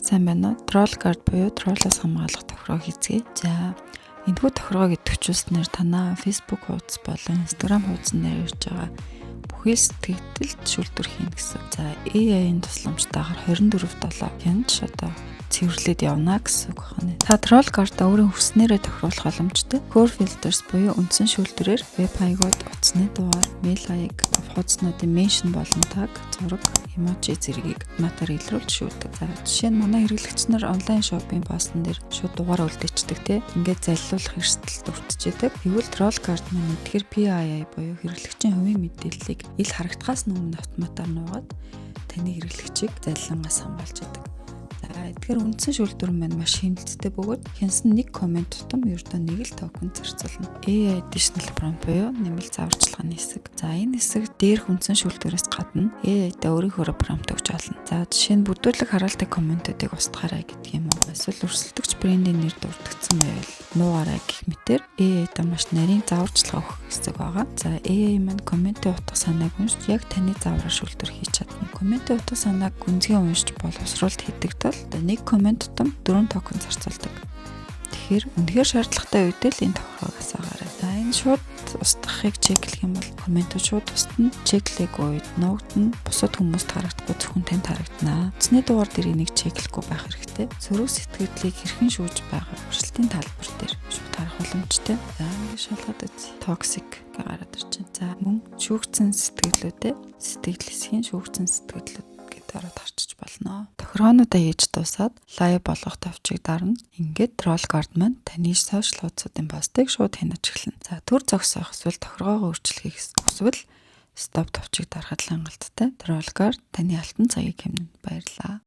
сайн байна уу? Troll guard буюу troll-оос хамгаалах тохироо хийцгээе. За энэхүү тохиргоог идэвхжүүлснээр танаа Facebook хуудас болон Instagram хуудсан дээр ирж байгаа бүхий сэтгэлд шүлтүр хийн гэсэн. За AI-ийн тусламжтайгаар 24/7 хянаж одоо цэвэрлээд явна гэсэн үг байна. Та troll guard-а өөрийн хүснээрээ тохируулах боломжтой. Core filters буюу үндсэн шүүлтүрээр веб хаягууд, утасны дугаар, мэйл хаяг, хуудаснуудын меншн болон таг, зураг, эможи зэргийг автоматар илрүүлж шүүдэг. За жишээ нь манай хэрэглэгч нар онлайн шопинг постн дээр шууд дугаар үлдээчихдэг те. Ингээд залилуулах эрсдэлд өртөжтэй. Тэгвэл troll guard маань эдгээр PII буюу хэрэглэгчийн хувийн мэдээллийг ил харагдахаас өмнө автоматар нуугаад таны хэрэглэгчийг залилангаас хамгаалж яадаг. Тэгэхээр үндсэн шүүлтүр маань маш хэмнэлттэй бөгөөд хянсан нэг комент тутам ердөө нэг л токен зарцуулна. AI additional prompt буюу нэмэлт зааварчилгааны хэсэг. За энэ хэсэг дээрх үндсэн шүүлтүрээс гадна AI-да өөрийнхөө промпт өгч олно. За жишээ нь бүдүүлэг хараалтай комментуудыг устгаарай гэдэг юм уу. Эсвэл өрсөлдөгч брендийн нэр дурддагдсан байвал нуугаарай гэх мэтээр AI-да маш нарийн зааварчилгаа өгөх хэсэг байгаа. За AI маань комментийн утга санааг уншиж яг таны заавраар шүүлтүр хийж чадна. Комментийн утга санааг гүнзгий уншиж боловсруулалт хийдэг тул нэг коммент тутам 4 токен зарцуулдаг. Тэгэхээр үнэхээр шаардлагатай үед л энэ тохиргоог асаагарай. За энэ шууд устгахыг чеклэх юм бол комментууд шууд устна. Чеклэх үед нуугдна. Бусад хүмүүст харагдахгүй зөвхөн танд харагдана. Утасны дугаар дээр энийг чеклэхгүй байх хэрэгтэй. Сөрөг сэтгэлдлийг хэрхэн шүүж байгаа өршөлтийн талбар дээр шууд харах боломжтой. За ингэ шалгаад үз. Toxic гараад ирчин. За мөн шүүгцэн сэтгэлдлүүдээ сэтгэл хэсгийн шүүгцэн сэтгэлдлүүд ороод харчиж болно. Тохиргоонуудаа хийж дуусаад лайв болгох товчийг дарна. Ингээд troll guard маань таны сошиал хуудасуудын постыг шууд хянаж эхэлнэ. За төр зогсоох эсвэл тохиргоогоо өөрчлөхийг хүсвэл стоп товчийг дарахад хангалттай. Troll guard таны алтан цагийг хэмнэн баярлалаа.